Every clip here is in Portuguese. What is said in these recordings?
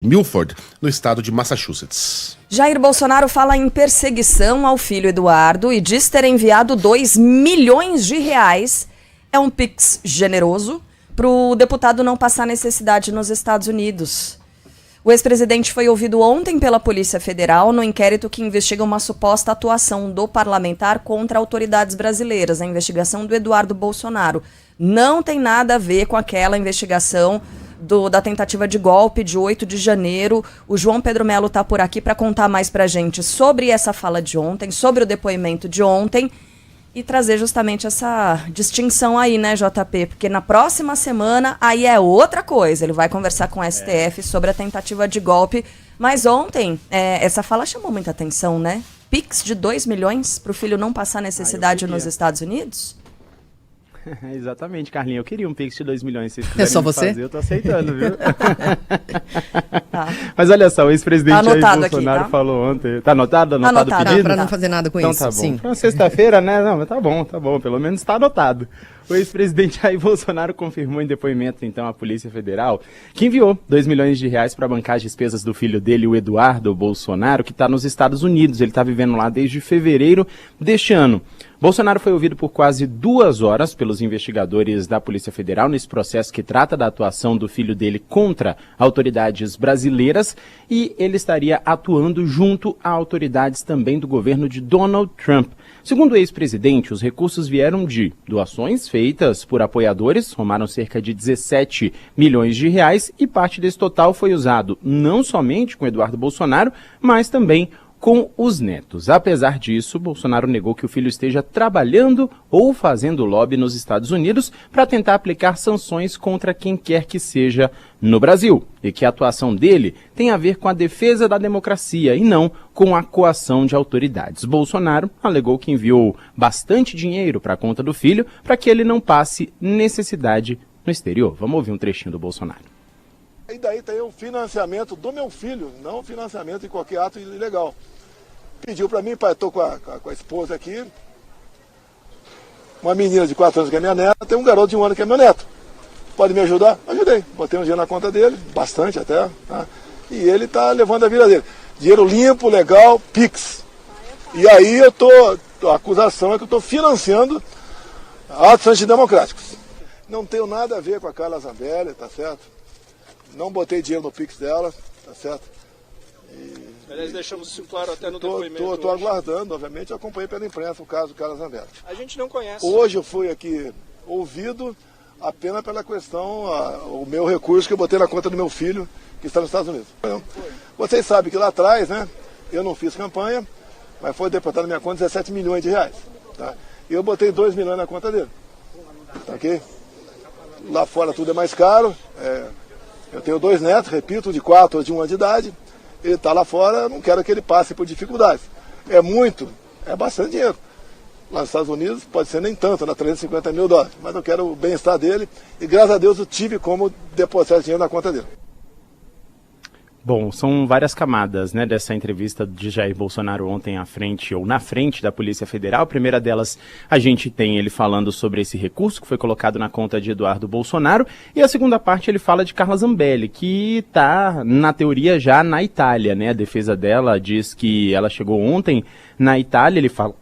Milford, no estado de Massachusetts. Jair Bolsonaro fala em perseguição ao filho Eduardo e diz ter enviado 2 milhões de reais. É um pix generoso para o deputado não passar necessidade nos Estados Unidos. O ex-presidente foi ouvido ontem pela Polícia Federal no inquérito que investiga uma suposta atuação do parlamentar contra autoridades brasileiras. A investigação do Eduardo Bolsonaro não tem nada a ver com aquela investigação da tentativa de golpe de 8 de janeiro. O João Pedro Melo está por aqui para contar mais para a gente sobre essa fala de ontem, sobre o depoimento de ontem e trazer justamente essa distinção aí, né, JP? Porque na próxima semana aí é outra coisa. Ele vai conversar com o STF sobre a tentativa de golpe. Mas ontem, essa fala chamou muita atenção, né? Pix de 2 milhões para o filho não passar necessidade nos Estados Unidos? Exatamente, Carlinha. Eu queria um Pix de 2 milhões. Se é só você? Fazer, eu tô aceitando, viu? Tá. Mas olha só, o ex-presidente Jair Bolsonaro falou ontem. Tá anotado? Anotado o pedido? Pra não fazer nada com então, isso. Tá bom. Sim. Pra sexta-feira, né? Não, mas tá bom. Pelo menos tá anotado. O ex-presidente Jair Bolsonaro confirmou em depoimento, então, à Polícia Federal que enviou 2 milhões de reais para bancar as despesas do filho dele, o Eduardo Bolsonaro, que está nos Estados Unidos. Ele está vivendo lá desde fevereiro deste ano. Bolsonaro foi ouvido por quase 2 horas pelos investigadores da Polícia Federal nesse processo que trata da atuação do filho dele contra autoridades brasileiras e ele estaria atuando junto a autoridades também do governo de Donald Trump. Segundo o ex-presidente, os recursos vieram de doações feitas por apoiadores, somaram cerca de 17 milhões de reais e parte desse total foi usado não somente com Eduardo Bolsonaro, mas também com os netos. Apesar disso, Bolsonaro negou que o filho esteja trabalhando ou fazendo lobby nos Estados Unidos para tentar aplicar sanções contra quem quer que seja no Brasil, e que a atuação dele tem a ver com a defesa da democracia e não com a coação de autoridades. Bolsonaro alegou que enviou bastante dinheiro para a conta do filho para que ele não passe necessidade no exterior. Vamos ouvir um trechinho do Bolsonaro. E daí tem o financiamento do meu filho, não o financiamento de qualquer ato ilegal. Pediu para mim, pai, estou com a esposa aqui, uma menina de 4 anos que é minha neta, tem um garoto de 1 ano que é meu neto. Pode me ajudar? Ajudei. Botei um dinheiro na conta dele, bastante até, tá? E ele está levando a vida dele. Dinheiro limpo, legal, Pix. E aí a acusação é que eu estou financiando atos antidemocráticos. Não tenho nada a ver com a Carla Zambelli, tá certo? Não botei dinheiro no Pix dela, tá certo? Aliás, deixamos isso claro até no depoimento. Estou aguardando, obviamente, eu acompanhei pela imprensa o caso do Carla Zambelli. A gente não conhece. Hoje eu fui aqui ouvido apenas pela questão, o meu recurso que eu botei na conta do meu filho, que está nos Estados Unidos. Vocês sabem que lá atrás, né, eu não fiz campanha, mas foi depositado na minha conta 17 milhões de reais. Tá? E eu botei 2 milhões na conta dele. Tá, ok? Lá fora tudo é mais caro. Eu tenho 2 netos, repito, de 4 ou de 1 ano de idade. Ele está lá fora, eu não quero que ele passe por dificuldades. É bastante dinheiro. Lá nos Estados Unidos pode ser nem tanto, dá 350 mil dólares. Mas eu quero o bem-estar dele e graças a Deus eu tive como depositar dinheiro na conta dele. Bom, são várias camadas, né, dessa entrevista de Jair Bolsonaro ontem na frente da Polícia Federal. A primeira delas, a gente tem ele falando sobre esse recurso que foi colocado na conta de Eduardo Bolsonaro. E a segunda parte ele fala de Carla Zambelli, que está, na teoria, já na Itália, né? A defesa dela diz que ela chegou ontem na Itália, ele fala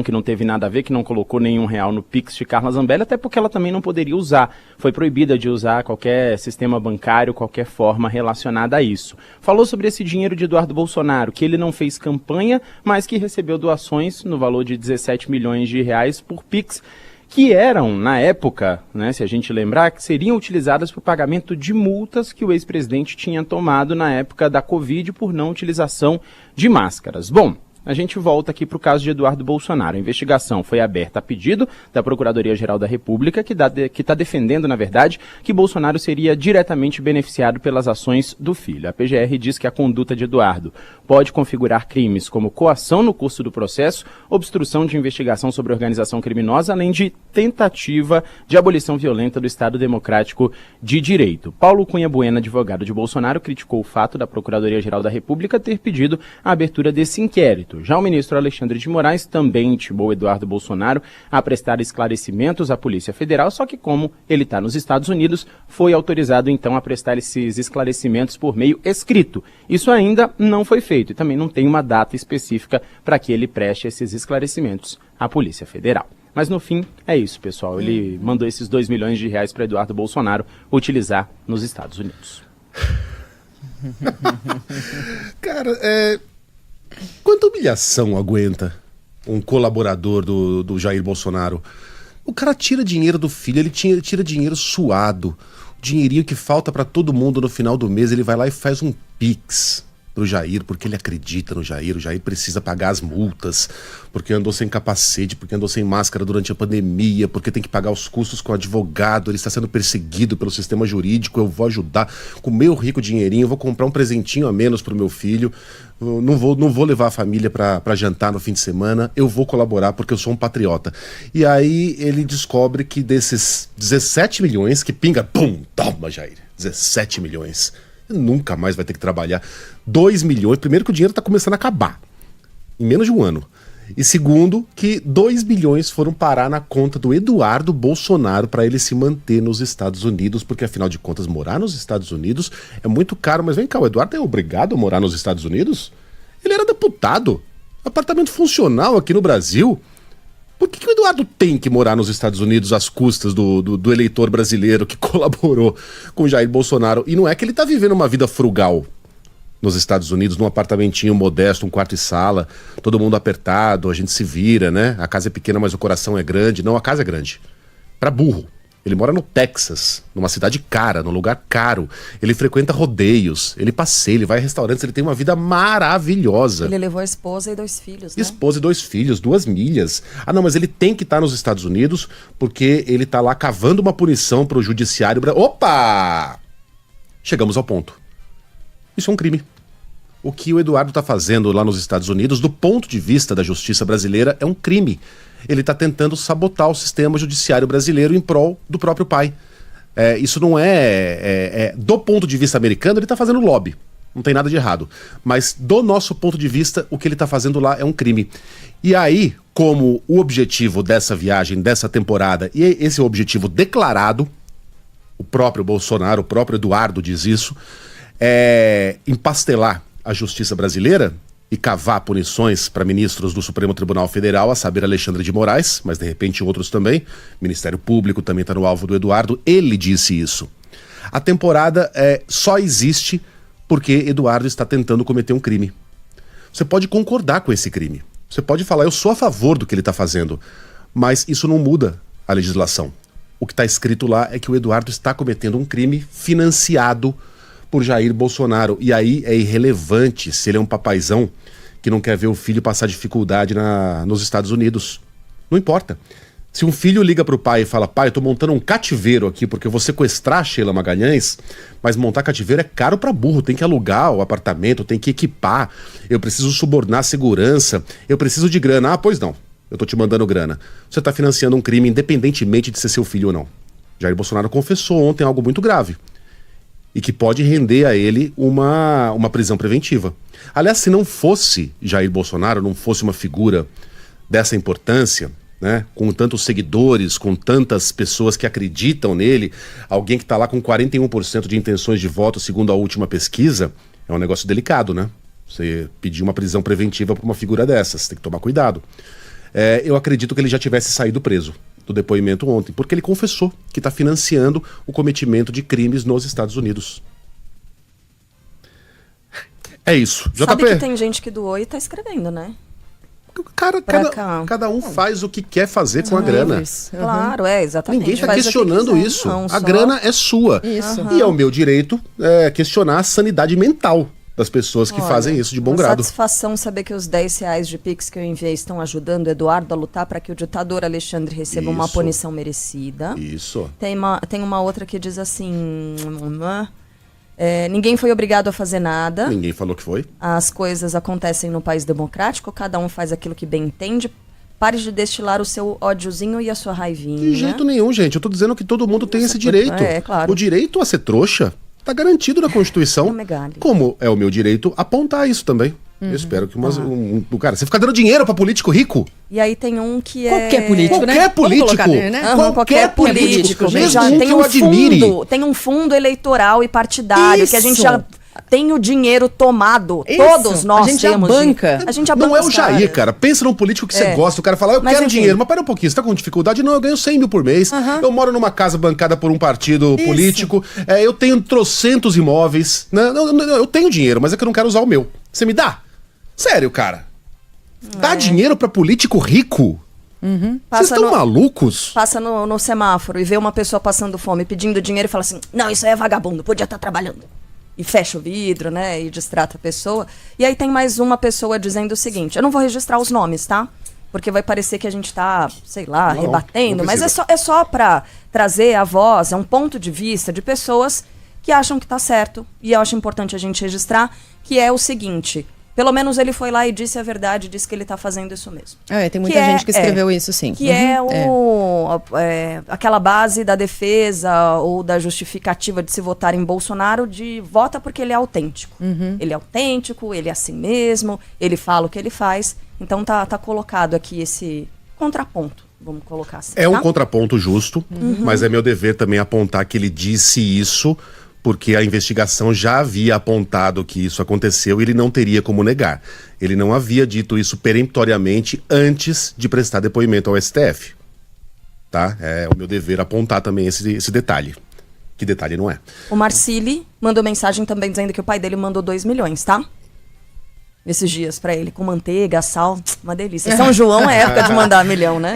que não teve nada a ver, que não colocou nenhum real no Pix de Carla Zambelli, até porque ela também não poderia usar. Foi proibida de usar qualquer sistema bancário, qualquer forma relacionada a isso. Falou sobre esse dinheiro de Eduardo Bolsonaro, que ele não fez campanha, mas que recebeu doações no valor de 17 milhões de reais por Pix, que eram, na época, né, se a gente lembrar, que seriam utilizadas para o pagamento de multas que o ex-presidente tinha tomado na época da Covid por não utilização de máscaras. Bom, a gente volta aqui para o caso de Eduardo Bolsonaro. A investigação foi aberta a pedido da Procuradoria-Geral da República, que está defendendo, na verdade, que Bolsonaro seria diretamente beneficiado pelas ações do filho. A PGR diz que a conduta de Eduardo pode configurar crimes como coação no curso do processo, obstrução de investigação sobre organização criminosa, além de tentativa de abolição violenta do Estado Democrático de Direito. Paulo Cunha Bueno, advogado de Bolsonaro, criticou o fato da Procuradoria-Geral da República ter pedido a abertura desse inquérito. escrito. Já o ministro Alexandre de Moraes também intimou Eduardo Bolsonaro a prestar esclarecimentos à Polícia Federal, só que como ele está nos Estados Unidos, foi autorizado então a prestar esses esclarecimentos por meio escrito. Isso ainda não foi feito e também não tem uma data específica para que ele preste esses esclarecimentos à Polícia Federal. Mas no fim, é isso, pessoal. Ele mandou esses 2 milhões de reais para Eduardo Bolsonaro utilizar nos Estados Unidos. Cara, quanta humilhação aguenta um colaborador do Jair Bolsonaro? O cara tira dinheiro do filho, ele tira dinheiro suado. O dinheirinho que falta pra todo mundo no final do mês, ele vai lá e faz um Pix pro Jair, porque ele acredita no Jair. O Jair precisa pagar as multas, porque andou sem capacete, porque andou sem máscara durante a pandemia, porque tem que pagar os custos com o advogado, ele está sendo perseguido pelo sistema jurídico, eu vou ajudar com o meu rico dinheirinho, eu vou comprar um presentinho a menos pro meu filho, eu não vou levar a família pra jantar no fim de semana, eu vou colaborar porque eu sou um patriota. E aí ele descobre que desses 17 milhões que pinga, pum, toma Jair, 17 milhões. Nunca mais vai ter que trabalhar. 2 milhões, primeiro que o dinheiro está começando a acabar, em menos de um ano. E segundo, que 2 milhões foram parar na conta do Eduardo Bolsonaro para ele se manter nos Estados Unidos, porque afinal de contas, morar nos Estados Unidos é muito caro. Mas vem cá, o Eduardo é obrigado a morar nos Estados Unidos? Ele era deputado, apartamento funcional aqui no Brasil. Por que o Eduardo tem que morar nos Estados Unidos às custas do eleitor brasileiro que colaborou com Jair Bolsonaro? E não é que ele tá vivendo uma vida frugal nos Estados Unidos, num apartamentinho modesto, um quarto e sala, todo mundo apertado, a gente se vira, né? A casa é pequena, mas o coração é grande. Não, a casa é grande. Pra burro. Ele mora no Texas, numa cidade cara, num lugar caro. Ele frequenta rodeios, ele passeia, ele vai a restaurantes, ele tem uma vida maravilhosa. Ele levou a esposa e 2 filhos, né? Esposa e 2 filhos, 2 milhas. Ah, não, mas ele tem que estar nos Estados Unidos porque ele tá lá cavando uma punição pro judiciário. Opa! Chegamos ao ponto. Isso é um crime. O que o Eduardo tá fazendo lá nos Estados Unidos, do ponto de vista da justiça brasileira, é um crime. Ele está tentando sabotar o sistema judiciário brasileiro em prol do próprio pai. Isso não do ponto de vista americano, ele está fazendo lobby. Não tem nada de errado. Mas do nosso ponto de vista, o que ele está fazendo lá é um crime. E aí, como o objetivo dessa viagem, dessa temporada, e esse é o objetivo declarado, o próprio Bolsonaro, o próprio Eduardo diz isso, é empastelar a justiça brasileira e cavar punições para ministros do Supremo Tribunal Federal, a saber Alexandre de Moraes, mas de repente outros também. Ministério Público também está no alvo do Eduardo. Ele disse isso. A temporada só existe porque Eduardo está tentando cometer um crime. Você pode concordar com esse crime. Você pode falar, eu sou a favor do que ele está fazendo, mas isso não muda a legislação. O que está escrito lá é que o Eduardo está cometendo um crime financiado por Jair Bolsonaro. E aí é irrelevante se ele é um papaizão que não quer ver o filho passar dificuldade nos Estados Unidos. Não importa. Se um filho liga pro pai e fala, pai, eu tô montando um cativeiro aqui porque eu vou sequestrar a Sheila Magalhães, mas montar cativeiro é caro pra burro, tem que alugar o apartamento, tem que equipar, eu preciso subornar segurança, eu preciso de grana. Ah, pois não, eu tô te mandando grana. Você tá financiando um crime independentemente de ser seu filho ou não. Jair Bolsonaro confessou ontem algo muito grave e que pode render a ele uma prisão preventiva. Aliás, se não fosse Jair Bolsonaro, não fosse uma figura dessa importância, né, com tantos seguidores, com tantas pessoas que acreditam nele, alguém que está lá com 41% de intenções de voto, segundo a última pesquisa, é um negócio delicado, né? Você pedir uma prisão preventiva para uma figura dessas, tem que tomar cuidado. Eu acredito que ele já tivesse saído preso do depoimento ontem, porque ele confessou que está financiando o cometimento de crimes nos Estados Unidos. É isso. Sabe JP. que tem gente que doou e tá escrevendo, né? Cada um faz o que quer fazer com a grana. Claro, exatamente. Ninguém está Faz o que questionando quiser. isso. Não, a só- grana é sua. Isso. E é o meu direito questionar a sanidade mental das pessoas que Olha, fazem isso de bom uma grado. satisfação saber que os R$10 de Pix que eu enviei estão ajudando o Eduardo a lutar para que o ditador Alexandre receba uma Isso. punição merecida. Isso. Tem uma outra que diz assim... ninguém foi obrigado a fazer nada. Ninguém falou que foi. As coisas acontecem no país democrático, cada um faz aquilo que bem entende. Pare de destilar o seu ódiozinho e a sua raivinha. De jeito nenhum, gente. Eu tô dizendo que todo mundo tem esse direito. claro. O direito a ser trouxa tá garantido na Constituição. Não me gale. Como é o meu direito apontar isso também. Eu espero que cara, você fica dando dinheiro pra político rico? E aí tem um que é... Qualquer político, né? Qualquer político. Vamos colocar nele, né? Qualquer político. Mesmo Já um tem que eu um admire. fundo, tem um fundo eleitoral e partidário que a gente Isso. já tem o dinheiro tomado. Isso. Todos nós A gente já temos. banca. A gente já Não banca é o os Jair, caras. cara. Pensa num político que você gosta. O cara fala, eu Mas quero enfim. dinheiro. Mas pera um pouquinho, você tá com dificuldade? Não, eu ganho 100 mil por mês. Eu moro numa casa bancada por um partido político. Eu tenho trocentos imóveis. Não, eu tenho dinheiro, mas é que eu não quero usar o meu. Você me dá? Sério, cara. Dá dinheiro pra político rico? Vocês Passa estão no- malucos? Passa no semáforo e vê uma pessoa passando fome pedindo dinheiro e fala assim, não, isso aí é vagabundo, podia estar trabalhando. E fecha o vidro, né, e distrata a pessoa. E aí tem mais uma pessoa dizendo o seguinte, eu não vou registrar os nomes, tá? Porque vai parecer que a gente tá, sei lá, Não, rebatendo, não mas precisa. é só pra trazer a voz, é um ponto de vista de pessoas que acham que tá certo. E eu acho importante a gente registrar, que é o seguinte... Pelo menos ele foi lá e disse a verdade, disse que ele tá fazendo isso mesmo. Tem muita gente que escreveu isso, sim. Que aquela base da defesa ou da justificativa de se votar em Bolsonaro de vota porque ele é autêntico. Ele é autêntico, ele é assim mesmo, ele fala o que ele faz. Então tá colocado aqui esse contraponto, vamos colocar assim. É um tá? contraponto justo, mas é meu dever também apontar que ele disse isso porque a investigação já havia apontado que isso aconteceu e ele não teria como negar. Ele não havia dito isso peremptoriamente antes de prestar depoimento ao STF. Tá? É o meu dever apontar também esse detalhe. Que detalhe não é? O Marcili mandou mensagem também dizendo que o pai dele mandou 2 milhões, tá? Esses dias pra ele, com manteiga, sal, uma delícia. São João é época de mandar milhão, né?